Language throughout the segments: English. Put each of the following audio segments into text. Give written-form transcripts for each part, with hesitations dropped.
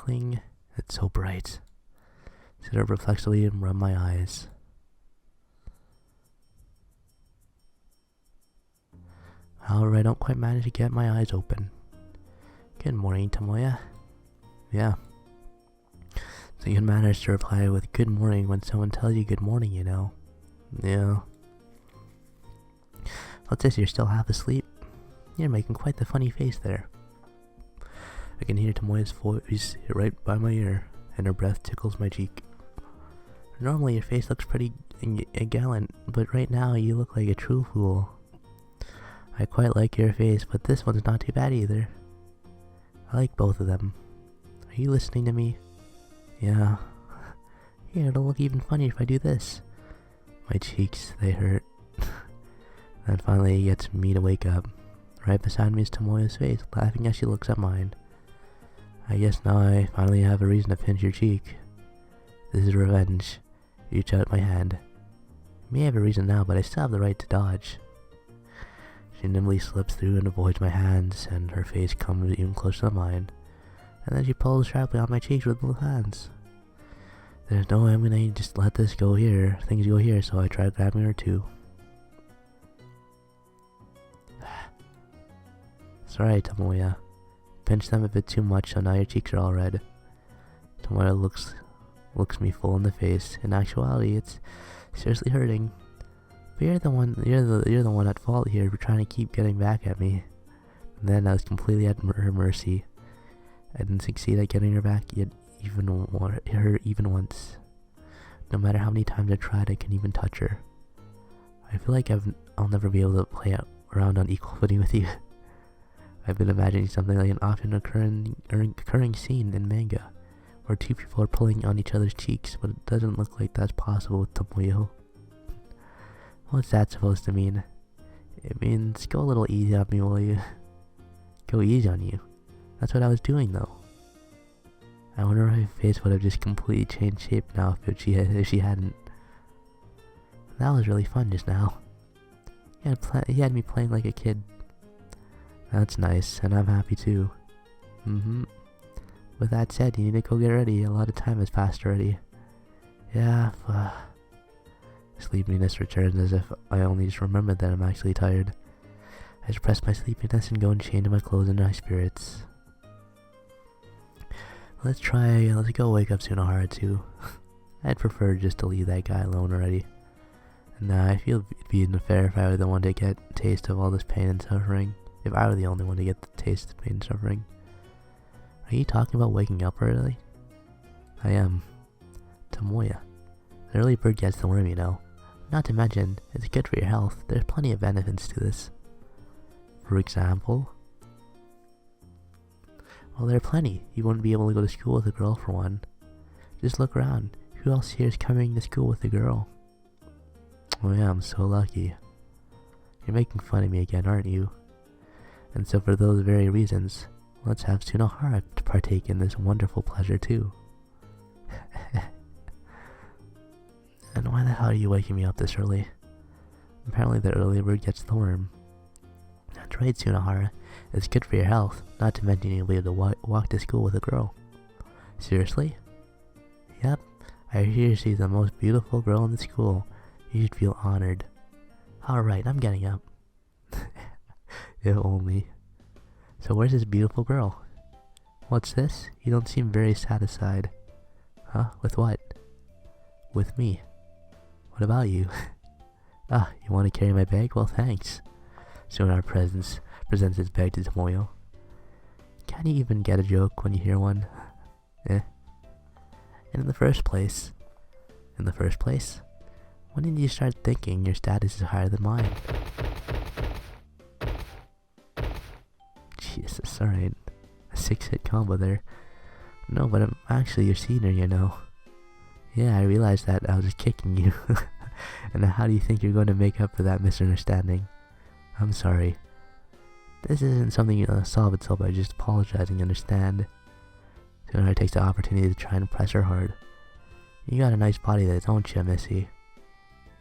sparkling. It's so bright. Sit up reflexively and rub my eyes. However, I don't quite manage to get my eyes open. Good morning, Tomoya. Yeah. So you can manage to reply with good morning when someone tells you good morning, you know. Yeah. What's this, you're still half asleep? You're making quite the funny face there. I can hear Tomoya's voice right by my ear, and her breath tickles my cheek. Normally your face looks pretty gallant, but right now you look like a true fool. I quite like your face, but this one's not too bad either. I like both of them. Are you listening to me? Yeah. Here, it'll look even funnier if I do this. My cheeks, they hurt. Then finally it gets me to wake up. Right beside me is Tomoya's face, laughing as she looks at mine. I guess now I finally have a reason to pinch your cheek. This is revenge. You reach out my hand. I may have a reason now, but I still have the right to dodge. She nimbly slips through and avoids my hands, and her face comes even closer to mine. And then she pulls sharply on my cheeks with both hands. There's no way I'm gonna just let this go here. Things go here, so I try grabbing her too. Sorry, Tomoya. Pinched them a bit too much, so now your cheeks are all red. Tomoya looks me full in the face. In actuality, it's seriously hurting. But you're the one at fault here for trying to keep getting back at me. And then I was completely at her mercy. I didn't succeed at getting her back even once. No matter how many times I tried, I couldn't even touch her. I feel like I'll never be able to play around on equal footing with you. I've been imagining something like an often occurring scene in manga, where two people are pulling on each other's cheeks, but it doesn't look like that's possible with Tomoyo. What's that supposed to mean? It means go a little easy on me, will you? Go easy on you. That's what I was doing, though. I wonder if my face would have just completely changed shape now if she hadn't. That was really fun just now. He had me playing like a kid. That's nice, and I'm happy too. With that said, you need to go get ready. A lot of time has passed already. Yeah, Sleepiness returns as if I only just remembered that I'm actually tired. I suppress my sleepiness and go and change my clothes and my spirits. Let's go wake up Tsunohara too. I'd prefer just to leave that guy alone already. And I feel it'd be unfair if I were the one to get a taste of all this pain and suffering. If I were the only one to get the taste of pain and suffering. Are you talking about waking up early? I am. Tomoya. The early bird gets the worm, you know. Not to mention, it's good for your health. There's plenty of benefits to this. For example? Well, there are plenty. You wouldn't be able to go to school with a girl for one. Just look around. Who else here is coming to school with a girl? Oh yeah, I'm so lucky. You're making fun of me again, aren't you? And so for those very reasons, let's have Tsunohara to partake in this wonderful pleasure too. And why the hell are you waking me up this early? Apparently the early bird gets the worm. That's right, Tsunohara. It's good for your health, not to mention you'll be able to walk to school with a girl. Seriously? Yep. I hear she's the most beautiful girl in the school. You should feel honored. Alright, I'm getting up. If only. So where's this beautiful girl? What's this? You don't seem very satisfied. Huh? With what? With me. What about you? You want to carry my bag? Well, thanks. Sonar presents his bag to Tomoyo. Can't you even get a joke when you hear one? And in the first place, when did you start thinking your status is higher than mine? Jesus, alright. A 6-hit combo there. No, but I'm actually your senior, you know. Yeah, I realized that I was just kicking you. And how do you think you're going to make up for that misunderstanding? I'm sorry. This isn't something you'll solve itself by just apologizing, understand? Tsunohara takes the opportunity to try and press her hard. You got a nice body there, don't you, Missy?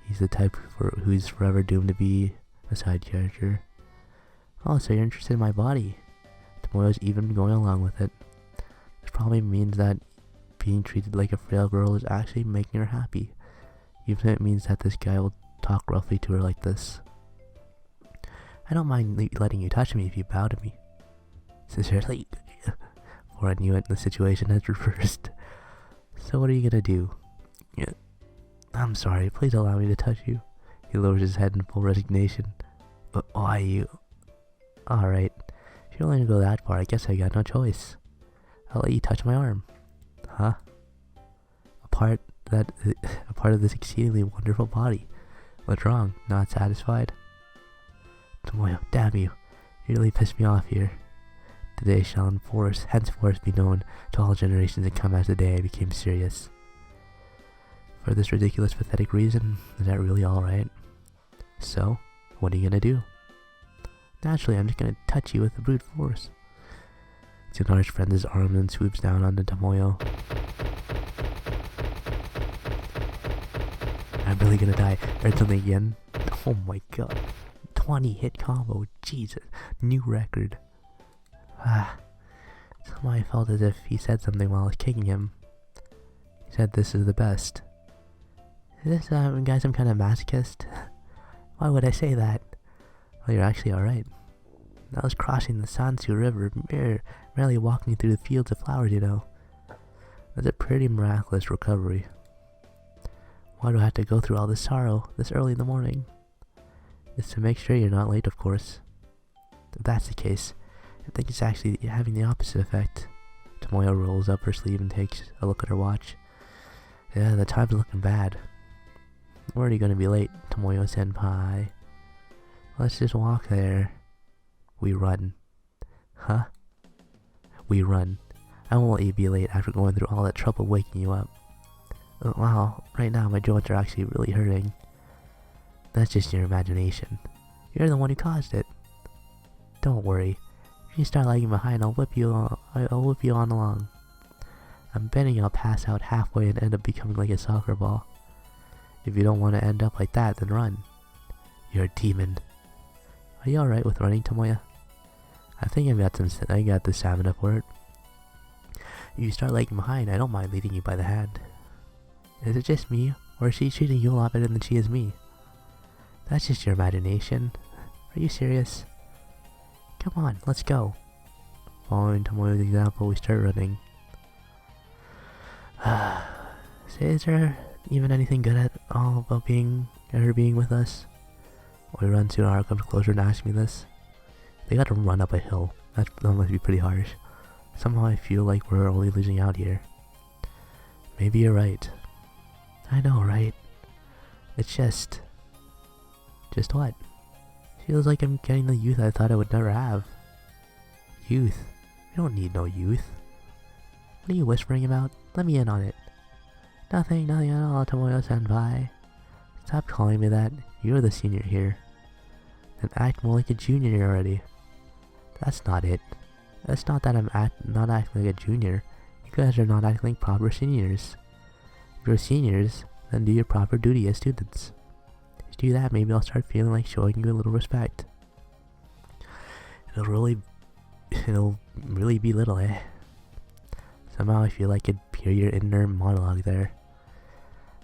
He's the type who's forever doomed to be a side character. Oh, so you're interested in my body? Tomoyo's even going along with it. Which probably means that being treated like a frail girl is actually making her happy. Even if it means that this guy will talk roughly to her like this. I don't mind letting you touch me if you bow to me. Sincerely. Before I knew it, the situation had reversed. So what are you gonna do? Yeah. I'm sorry, please allow me to touch you. He lowers his head in full resignation. But why you? Alright. If you're willing to go that far, I guess I got no choice. I'll let you touch my arm. Huh? A part of this exceedingly wonderful body. What's wrong? Not satisfied? Tomoyo, damn you. You really pissed me off here. Today shall henceforth be known to all generations and come as the day I became serious. For this ridiculous, pathetic reason, is that really alright? So, what are you gonna do? Naturally, I'm just gonna touch you with the brute force. Tsunade friends his arms and swoops down onto Tomoyo. I'm really gonna die. Heard something again? Oh my god. 20 hit combo. Jesus. New record. Somehow I felt as if he said something while I was kicking him. He said this is the best. Is this guy some kind of masochist? Why would I say that? Well, you're actually alright. I was crossing the Sansu River, merely walking through the fields of flowers, you know. That's a pretty miraculous recovery. Why do I have to go through all this sorrow this early in the morning? It's to make sure you're not late, of course. If that's the case, I think it's actually having the opposite effect. Tomoyo rolls up her sleeve and takes a look at her watch. Yeah, the time's looking bad. We're already gonna be late, Tomoyo-senpai. Let's just walk there. We run. Huh? We run. I won't let you be late after going through all that trouble waking you up. Wow, right now my joints are actually really hurting. That's just your imagination. You're the one who caused it. Don't worry. If you start lagging behind, I'll whip you on along. I'm betting I'll pass out halfway and end up becoming like a soccer ball. If you don't want to end up like that, then run. You're a demon. Are you alright with running, Tomoya? I think I got the stamina for it. If you start lagging behind, I don't mind leading you by the hand. Is it just me, or is she treating you a lot better than she is me? That's just your imagination. Are you serious? Come on, let's go. Following Tomoyo's example, we start running. Is there even anything good at all about her being with us? We run soon, Haru comes closer and asks me this. They gotta run up a hill. That must be pretty harsh. Somehow I feel like we're only losing out here. Maybe you're right. I know, right? It's just... Just what? Feels like I'm getting the youth I thought I would never have. Youth? We don't need no youth. What are you whispering about? Let me in on it. Nothing at all, Tomoyo-senpai. Stop calling me that. You're the senior here. And act more like a junior already. That's not it. That's not that I'm not acting like a junior. You guys are not acting like proper seniors. If you're seniors, then do your proper duty as students. If you do that, maybe I'll start feeling like showing you a little respect. It'll really be little, eh? Somehow I feel like I could hear your inner monologue there.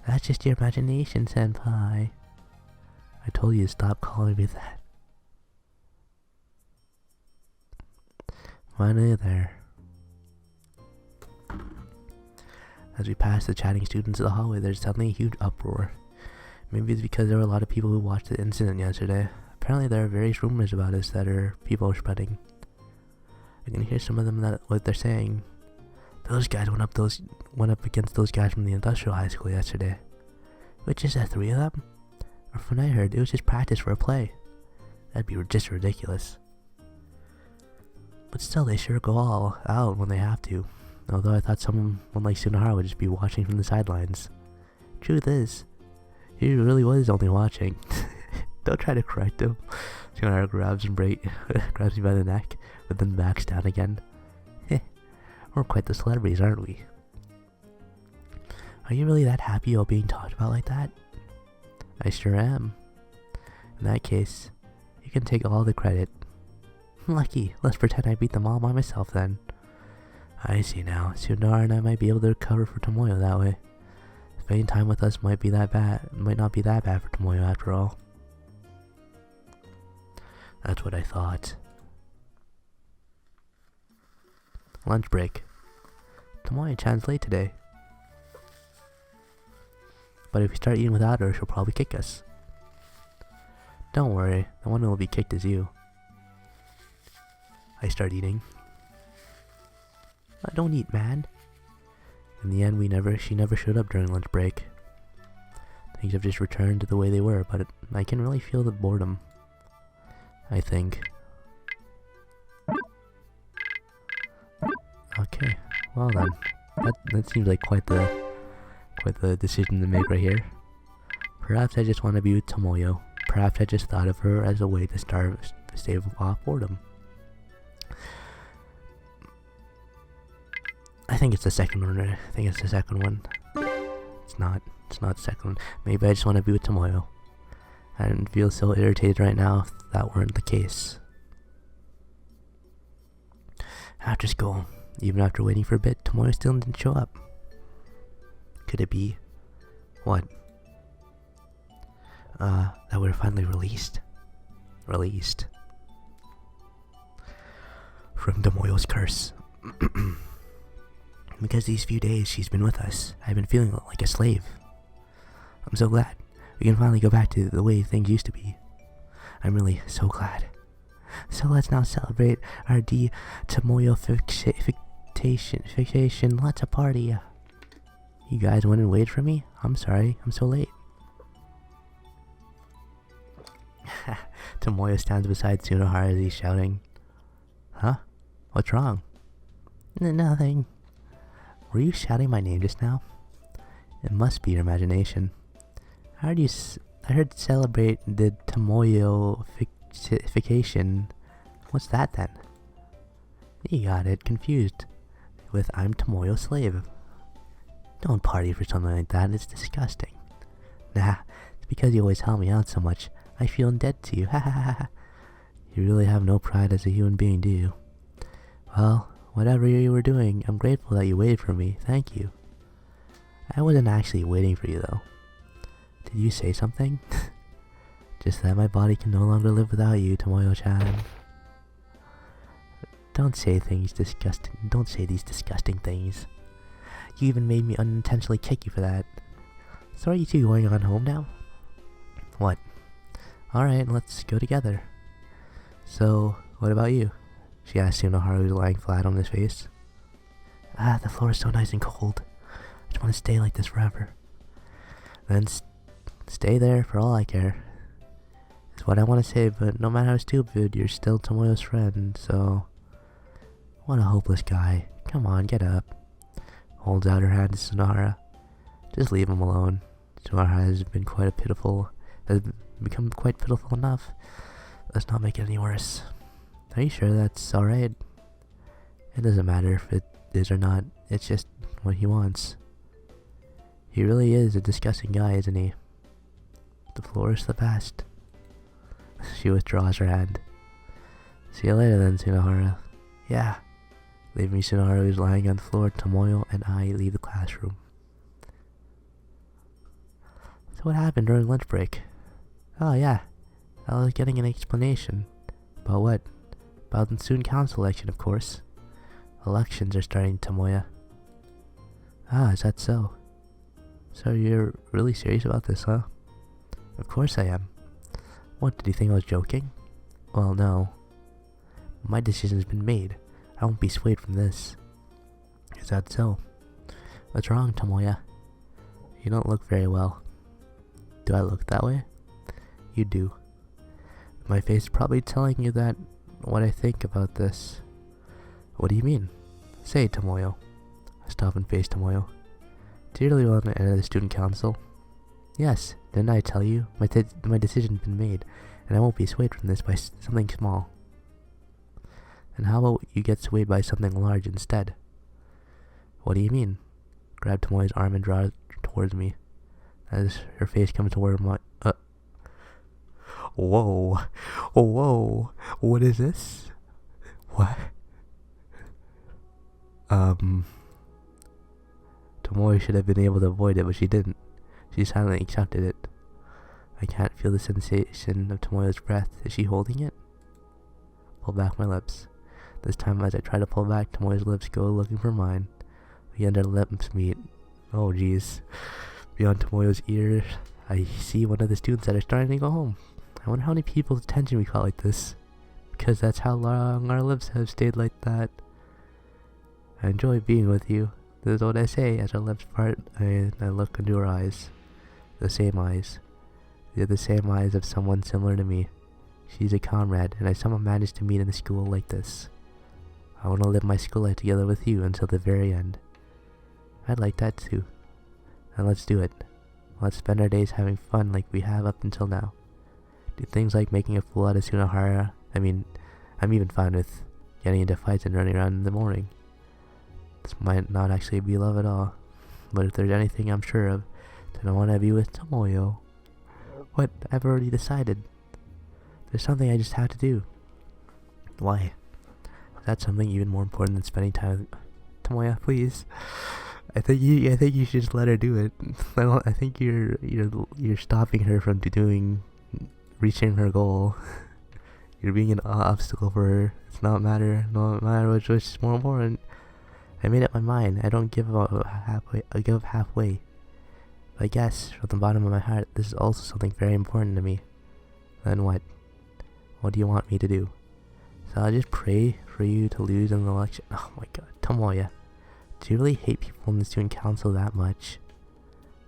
That's just your imagination, senpai. I told you to stop calling me that. Finally there. As we pass the chatting students in the hallway, there's suddenly a huge uproar. Maybe it's because there were a lot of people who watched the incident yesterday. Apparently there are various rumors about us that people are spreading. I can hear some of them what they're saying. Those guys went up against those guys from the industrial high school yesterday. Which is there 3 of them? Or from what I heard, it was just practice for a play. That'd be just ridiculous. But still, they sure go all out when they have to. Although I thought someone like Sunahara would just be watching from the sidelines. Truth is, he really was only watching. Don't try to correct him. Sunahara grabs me by the neck, but then backs down again. We're quite the celebrities, aren't we? Are you really that happy about being talked about like that? I sure am. In that case, you can take all the credit. Lucky, let's pretend I beat them all by myself then. I see now. Sunara and I might be able to recover for Tomoyo that way. Spending time with us might not be that bad for Tomoyo after all. That's what I thought. Lunch break. Tomoyo-chan's late today. But if we start eating without her, she'll probably kick us. Don't worry, the one who will be kicked is you. I start eating. Don't eat, man. In the end, she never showed up during lunch break. Things have just returned to the way they were, but I can really feel the boredom. I think. Okay, well then. That seems like quite the decision to make right here. Perhaps I just want to be with Tomoyo. Perhaps I just thought of her as a way to stave off boredom. I think it's the second one. It's not the second one. Maybe I just want to be with Tomoyo. I didn't feel so irritated right now if that weren't the case. After school, even after waiting for a bit, Tomoyo still didn't show up. Could it be... what? That we're finally released. From Tomoyo's curse. Because these few days she's been with us, I've been feeling like a slave. I'm so glad we can finally go back to the way things used to be. I'm really so glad. So let's now celebrate our Tomoyo fixation. Let's a party. You guys went and waited for me? I'm sorry, I'm so late. Tomoyo stands beside Tsunohara as he's shouting. Huh? What's wrong? Nothing. Were you shouting my name just now? It must be your imagination. I heard celebrate the Tomoyo fixation. What's that then? You got it confused with I'm Tomoyo's slave. Don't party for something like that, it's disgusting. Nah, it's because you always help me out so much. I feel indebted to you, ha ha ha ha. You really have no pride as a human being, do you? Well, whatever you were doing, I'm grateful that you waited for me, thank you. I wasn't actually waiting for you though. Did you say something? Just that my body can no longer live without you, Tomoyo-chan. Don't say these disgusting things. You even made me unintentionally kick you for that. So are you two going on home now? What? Alright, let's go together. So, what about you? She asked Tsunohara, who's lying flat on his face. The floor is so nice and cold. I just want to stay like this forever. Then stay there for all I care. Is what I want to say, but no matter how stupid, you're still Tomoyo's friend, so... What a hopeless guy. Come on, get up. Holds out her hand to Tsunohara. Just leave him alone. Tsunohara has become quite pitiful enough. Let's not make it any worse. Are you sure that's alright? It doesn't matter if it is or not. It's just what he wants. He really is a disgusting guy, isn't he? The floor is the best. She withdraws her hand. See you later then, Tsunohara. Yeah. Leaving Tsunohara, who's lying on the floor, Tomoyo and I leave the classroom. So what happened during lunch break? Oh yeah, I was getting an explanation. About what? About the student council election, of course. Elections are starting, Tomoya. Ah, is that so? So you're really serious about this, huh? Of course I am. What, did you think I was joking? Well, no. My decision's been made. I won't be swayed from this. Is that so? What's wrong, Tomoya? You don't look very well. Do I look that way? You do. My face is probably telling you that what I think about this. What do you mean? Say, Tomoyo. I stop and face Tomoyo. Do you really want to enter the student council? Yes, didn't I tell you? My decision's been made, and I won't be swayed from this by something small. And how about you get swayed by something large instead? What do you mean? Grab Tomoyo's arm and draw it towards me, as her face comes toward my... Whoa. Whoa. What is this? What? Tomoyo should have been able to avoid it, but she didn't. She silently accepted it. I can't feel the sensation of Tomoyo's breath. Is she holding it? Pull back my lips. This time as I try to pull back, Tomoyo's lips go looking for mine. We end our lips meet. Oh jeez. Beyond Tomoyo's ear, I see one of the students that are starting to go home. I wonder how many people's attention we caught like this. Because that's how long our lips have stayed like that. I enjoy being with you. This is what I say as our lips part and I look into her eyes. The same eyes. They're the same eyes of someone similar to me. She's a comrade, and I somehow managed to meet in a school like this. I want to live my school life together with you until the very end. I'd like that too. And let's do it. Let's spend our days having fun like we have up until now. Do things like making a fool out of Sunahara. I'm even fine with getting into fights and running around in the morning. This might not actually be love at all, but if there's anything I'm sure of, then I want to be with Tomoyo. What? I've already decided. There's something I just have to do. Why? That's something even more important than spending time with Tomoya, please. I think you should just let her do it. I think you're stopping her from reaching her goal. You're being an obstacle for her. No matter which is more important. I made up my mind. I don't give up halfway. I give up halfway. But I guess from the bottom of my heart, this is also something very important to me. Then what? What do you want me to do? So I'll just pray for you to lose in the election. Oh my god, Tomoya. Do you really hate people in the student council that much?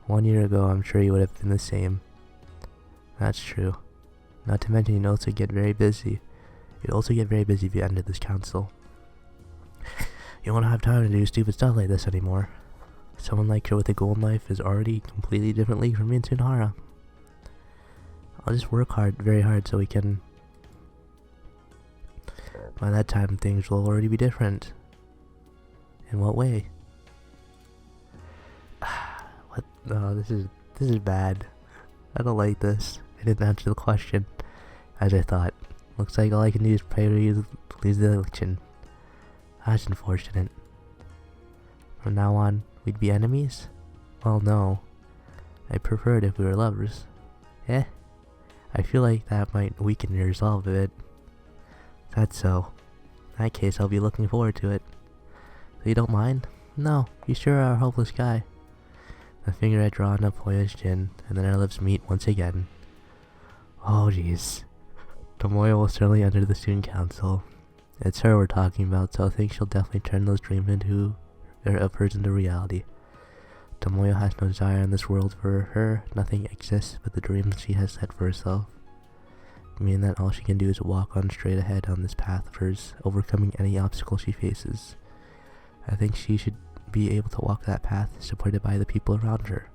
1 year ago, I'm sure you would have been the same. That's true. Not to mention, you'd also get very busy. You'd also get very busy if you ended this council. You won't have time to do stupid stuff like this anymore. Someone like her with a goal in life is already a completely different league from me and Sunahara. I'll just work very hard, so we can... By that time, things will already be different. In what way? What? No, this is bad. I don't like this. I didn't answer the question, as I thought. Looks like all I can do is pray for you to lose the election. That's unfortunate. From now on, we'd be enemies? Well, no. I'd prefer it if we were lovers. Eh? I feel like that might weaken your resolve a bit. That's so. In that case, I'll be looking forward to it. So you don't mind? No, you sure are a hopeless guy. The finger I draw on Tomoyo's chin, and then our lips meet once again. Oh jeez. Tomoyo will certainly enter the student council. It's her we're talking about, so I think she'll definitely turn those dreams of hers into reality. Tomoyo has no desire in this world. For her, nothing exists but the dreams she has set for herself. Meaning that all she can do is walk on straight ahead on this path of hers, overcoming any obstacle she faces. I think she should be able to walk that path, supported by the people around her.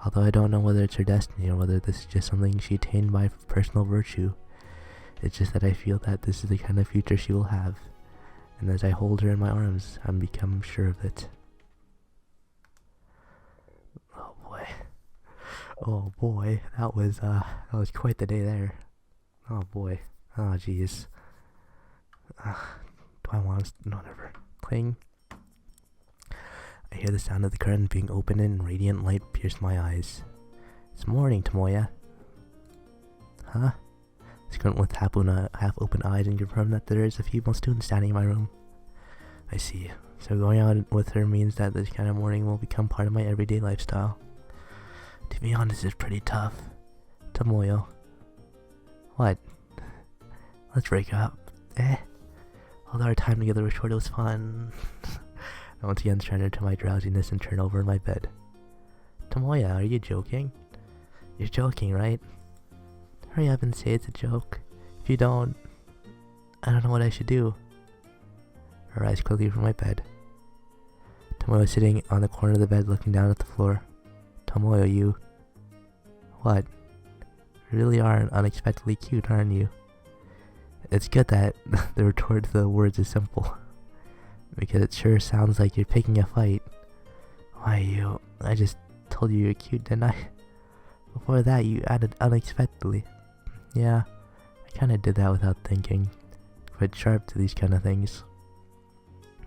Although I don't know whether it's her destiny or whether this is just something she attained by personal virtue. It's just that I feel that this is the kind of future she will have. And as I hold her in my arms, I'm become sure of it. Oh boy. Oh boy. That was quite the day there. Oh boy. Oh jeez. Do I want to... No, never. Cling. I hear the sound of the curtain being opened and radiant light pierced my eyes. It's morning, Tomoya. Huh? I squint with half-open eyes and confirm that there is a female student standing in my room. I see. So going out with her means that this kind of morning will become part of my everyday lifestyle. To be honest, it's pretty tough. Tomoyo. What? Let's break up. Although our time together was short, it was fun. I once again surrendered to my drowsiness and turned over in my bed. Tomoya, are you joking? You're joking, right? Hurry up and say it's a joke. If you don't, I don't know what I should do. I rise quickly from my bed. Tomoyo was sitting on the corner of the bed looking down at the floor. Tomoyo, you... What? You really are unexpectedly cute, aren't you? It's good that the retort to the words is simple. Because it sure sounds like you're picking a fight. Why, you... I just told you you're cute, didn't I? Before that, you added unexpectedly. Yeah, I kinda did that without thinking. Quite sharp to these kind of things.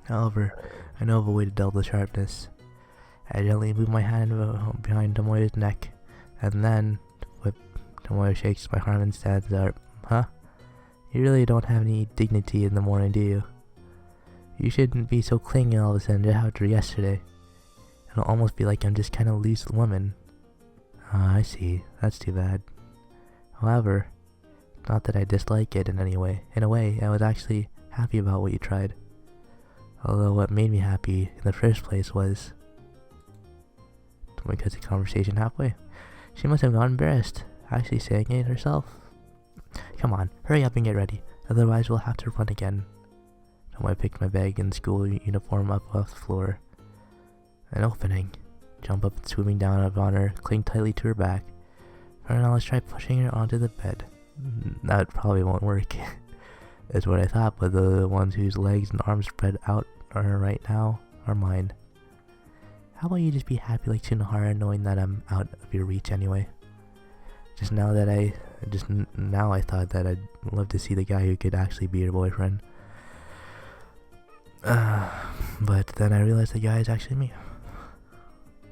However, I know of a way to dull the sharpness. I gently move my hand behind Tomoya's neck, and then Tomoya shakes my arm and stands up. Huh? You really don't have any dignity in the morning, do you? You shouldn't be so clingy all of a sudden just after yesterday. It'll almost be like I'm just kind of loose woman. Ah, I see. That's too bad. However, not that I dislike it in any way. In a way, I was actually happy about what you tried. Although what made me happy in the first place was Tomoya cuts the conversation halfway. She must have gotten embarrassed, actually saying it herself. Come on, hurry up and get ready, otherwise we'll have to run again. Tomoya picked my bag and school uniform up off the floor. An opening. Jump up and swooping down upon her, cling tightly to her back. For now, let's try pushing her onto the bed. That probably won't work. Is what I thought, but the ones whose legs and arms spread out are right now are mine. How about you just be happy like Tsunohara, knowing that I'm out of your reach anyway? Now I thought that I'd love to see the guy who could actually be your boyfriend. But then I realized the guy is actually me.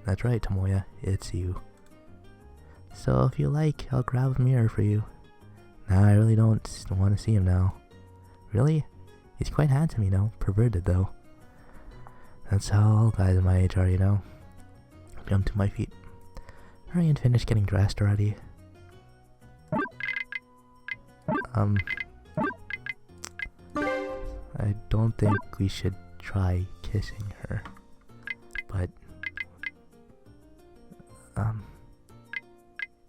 That's right, Tomoya, it's you. So if you like, I'll grab a mirror for you. Nah, I really don't want to see him now. Really? He's quite handsome, you know, perverted though. That's how all guys my age are, you know. Jump to my feet. Hurry and finish getting dressed already. I don't think we should try kissing her. But,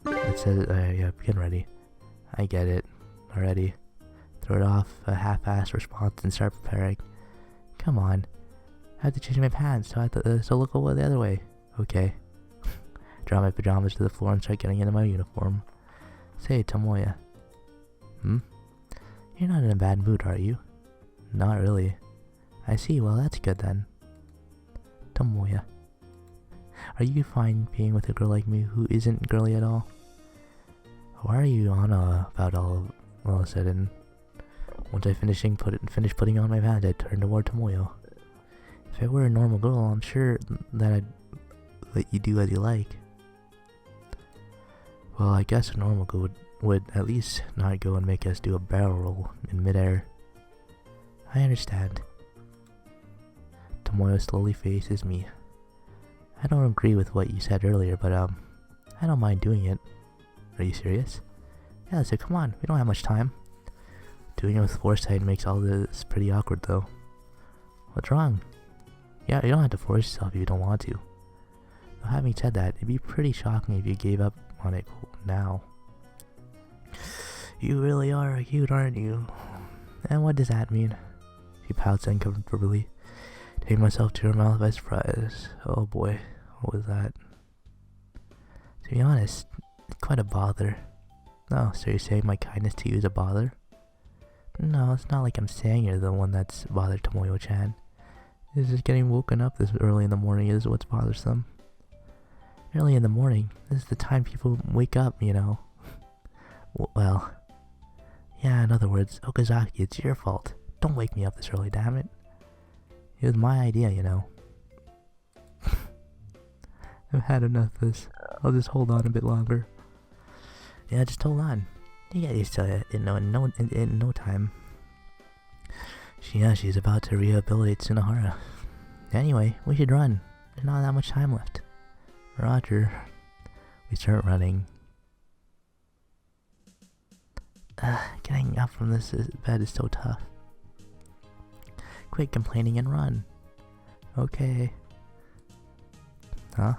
it says, yeah, get ready. I get it already. Throw it off a half-assed response and start preparing. Come on. I have to change my pants, so look over the other way. Okay. Draw my pajamas to the floor and start getting into my uniform. Say, Tomoya. You're not in a bad mood, are you? Not really. I see, well that's good then. Tomoya. Are you fine being with a girl like me who isn't girly at all? Why are you on about all of a sudden? Once I finish putting on my pants, I turned toward Tomoya. If I were a normal girl, I'm sure that I'd let you do as you like. Well, I guess a normal girl would at least not go and make us do a barrel roll in midair. I understand. Tomoya slowly faces me. I don't agree with what you said earlier, but I don't mind doing it. Are you serious? Yeah, so come on, we don't have much time. Doing it with foresight makes all this pretty awkward though. What's wrong? Yeah, you don't have to force yourself if you don't want to. Though having said that, it'd be pretty shocking if you gave up on it now. You really are cute, aren't you? And what does that mean? She pouts uncomfortably. Take myself to her mouth by surprise. Oh boy, what was that? To be honest, it's quite a bother. No, so you're saying my kindness to you is a bother? No, it's not like I'm saying you're the one that's bothered Tomoyo-chan. It's just getting woken up this early in the morning is what's bothersome. Early in the morning? This is the time people wake up, you know. Well, yeah, in other words, Okazaki, it's your fault. Don't wake me up this early, damn it. It was my idea, you know. I've had enough of this. I'll just hold on a bit longer. Yeah, just hold on. You get used to it in no time. She's about to rehabilitate Tsunohara. Anyway, we should run. There's not that much time left. Roger. We start running. Getting up from this bed is so tough. Quit complaining and run. Okay. Huh?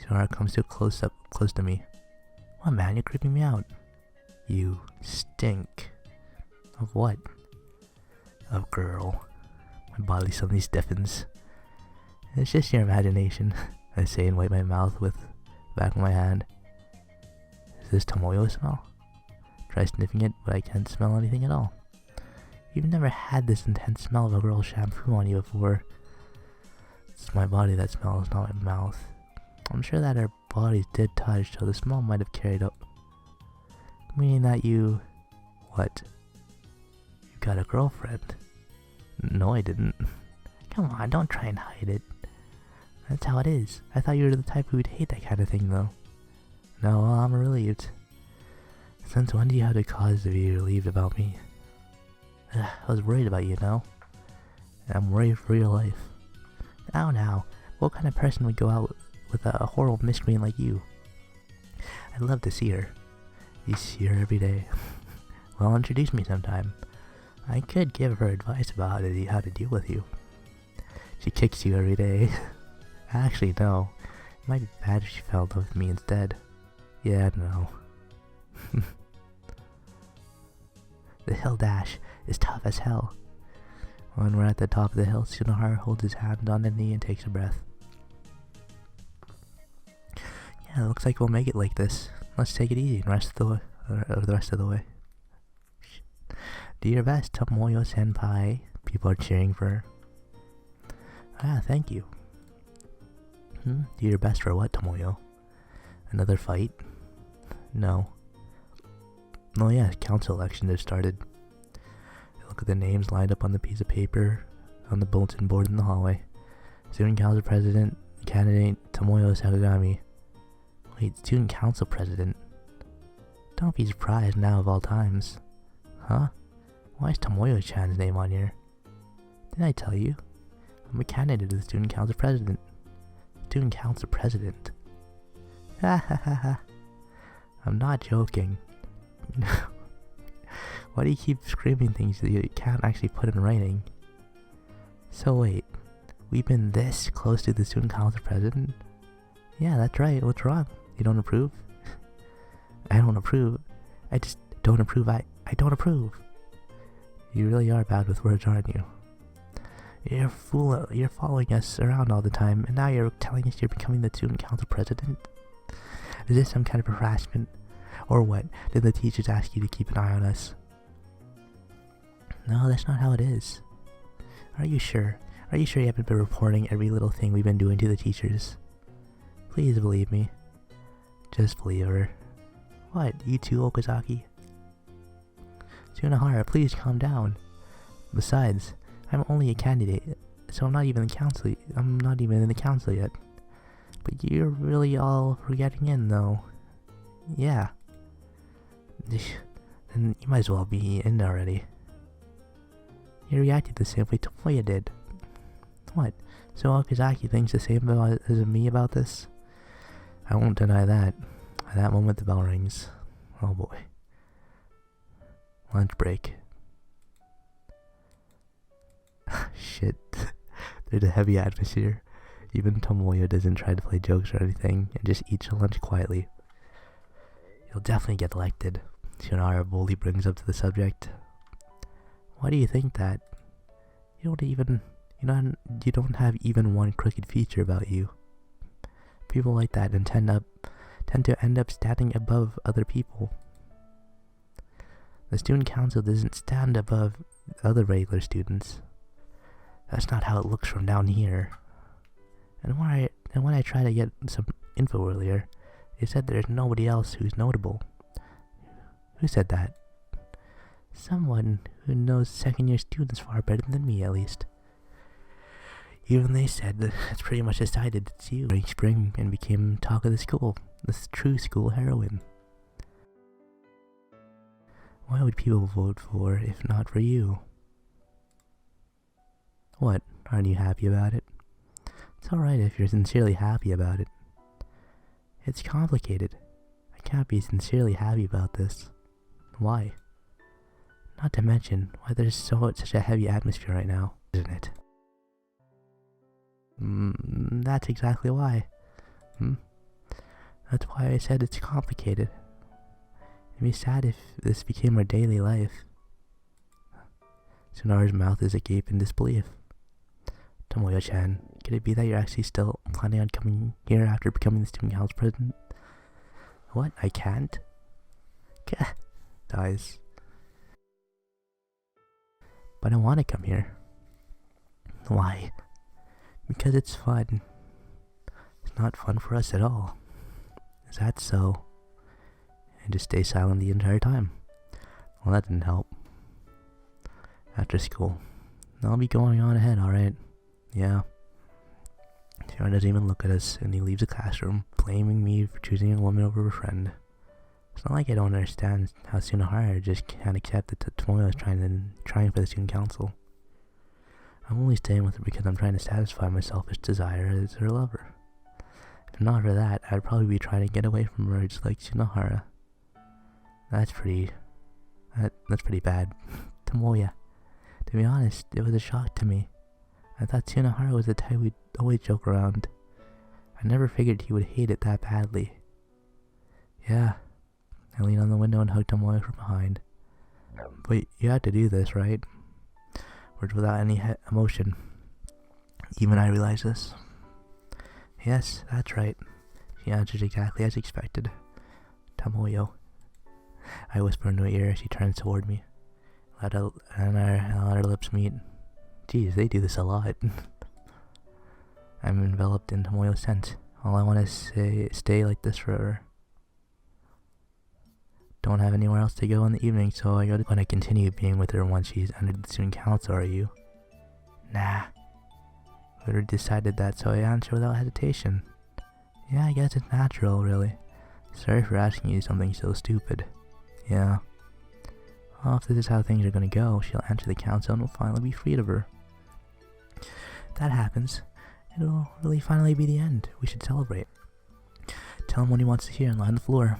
Tsunohara comes too close to me. What, man, you're creeping me out. You stink. Of what? Of girl. My body suddenly stiffens. It's just your imagination, I say and wipe my mouth with the back of my hand. Is this Tomoyo smell? Try sniffing it, but I can't smell anything at all. You've never had this intense smell of a girl's shampoo on you before. It's my body that smells, not my mouth. I'm sure that our bodies did touch, so the smell might have carried up. Meaning that you... What? You got a girlfriend? No, I didn't. Come on, don't try and hide it. That's how it is. I thought you were the type who would hate that kind of thing, though. No, well, I'm relieved. Since when do you have the cause to be relieved about me? I was worried about you, now. I'm worried for your life. Now, what kind of person would go out with a horrible miscreant like you? I'd love to see her. You see her every day. Well, introduce me sometime. I could give her advice about how to deal with you. She kicks you every day. Actually, no. It might be bad if she fell in love with me instead. Yeah, no. The hill dash is tough as hell. When we're at the top of the hill, Tsunahara holds his hand on the knee and takes a breath. Yeah, it looks like we'll make it like this. Let's take it easy and the rest of the way. Do your best, Tomoyo-senpai. People are cheering for her. Ah, thank you. Do your best for what, Tomoyo? Another fight? No. Oh yeah, council election has started. Look at the names lined up on the piece of paper on the bulletin board in the hallway. Student Council President, candidate Tomoyo Sakagami. Wait, Student Council President? Don't be surprised now of all times. Huh? Why is Tomoyo-chan's name on here? Didn't I tell you? I'm a candidate to the Student Council President. Student Council President. Ha ha ha ha. I'm not joking. Why do you keep screaming things that you can't actually put in writing? So wait, we've been this close to the Student Council President? Yeah, that's right. What's wrong? You don't approve? I don't approve. I just don't approve. I don't approve. You really are bad with words, aren't you? You're following us around all the time, and now you're telling us you're becoming the Student Council President? Is this some kind of harassment? Or what? Did the teachers ask you to keep an eye on us? No, that's not how it is. Are you sure? Are you sure you haven't been reporting every little thing we've been doing to the teachers? Please believe me. Just believe her. What, you too, Okazaki? Tsunahara, please calm down. Besides, I'm only a candidate, so I'm not even in the council yet. But you're really all for getting in, though. Yeah. Then you might as well be in already. You reacted the same way Tomoya did. What? So Okazaki thinks the same as me about this? I won't deny that. At that moment the bell rings. Oh boy. Lunch break. Shit. There's a heavy atmosphere. Even Tomoyo doesn't try to play jokes or anything and just eats her lunch quietly. You'll definitely get elected. Tsunahara boldly brings up to the subject. Why do you think that? You don't have even one crooked feature about you. People like that tend to end up standing above other people. The student council doesn't stand above other regular students. That's not how it looks from down here. And when I tried to get some info earlier, they said there's nobody else who's notable. Who said that? Someone who knows second-year students far better than me, at least. Even they said that it's pretty much decided it's you during spring and became talk of the school, the true school heroine. Why would people vote for if not for you? What, aren't you happy about it? It's alright if you're sincerely happy about it. It's complicated. I can't be sincerely happy about this. Why? Not to mention why there's such a heavy atmosphere right now, isn't it? That's exactly why. That's why I said it's complicated. It'd be sad if this became our daily life. Tsunahara's mouth is agape in disbelief. Tomoyo-chan, could it be that you're actually still planning on coming here after becoming the student council president? What? I can't? Gah. Dies. But I want to come here. Why? Because it's fun. It's not fun for us at all. Is that so? And just stay silent the entire time. Well, that didn't help. After school, I'll be going on ahead, alright? Yeah. Taylor doesn't even look at us, and he leaves the classroom, blaming me for choosing a woman over a friend. It's not like I don't understand how Tsunohara just can't accept that Tomoyo is trying for the student council. I'm only staying with her because I'm trying to satisfy my selfish desire as her lover. If not for that, I'd probably be trying to get away from her just like Tsunohara. That's pretty bad. Tomoya. To be honest, it was a shock to me. I thought Tsunohara was the type we'd always joke around. I never figured he would hate it that badly. Yeah. I leaned on the window and hugged Tomoya from behind. But you had to do this, right? Words without any emotion. Even I realized this. Yes, that's right. She answered exactly as expected. Tomoyo. I whisper into her ear as she turns toward me. Let our lips meet. Geez, they do this a lot. I'm enveloped in Tomoyo's scent. All I want to say is stay like this forever. Don't have anywhere else to go in the evening, so I gotta continue being with her once she's entered the student council, are you? Nah. We already decided that, so I answered without hesitation. Yeah, I guess it's natural, really. Sorry for asking you something so stupid. Yeah. Well, if this is how things are gonna go, she'll enter the council and we'll finally be freed of her. If that happens, it'll really finally be the end. We should celebrate. Tell him what he wants to hear and lie on the floor.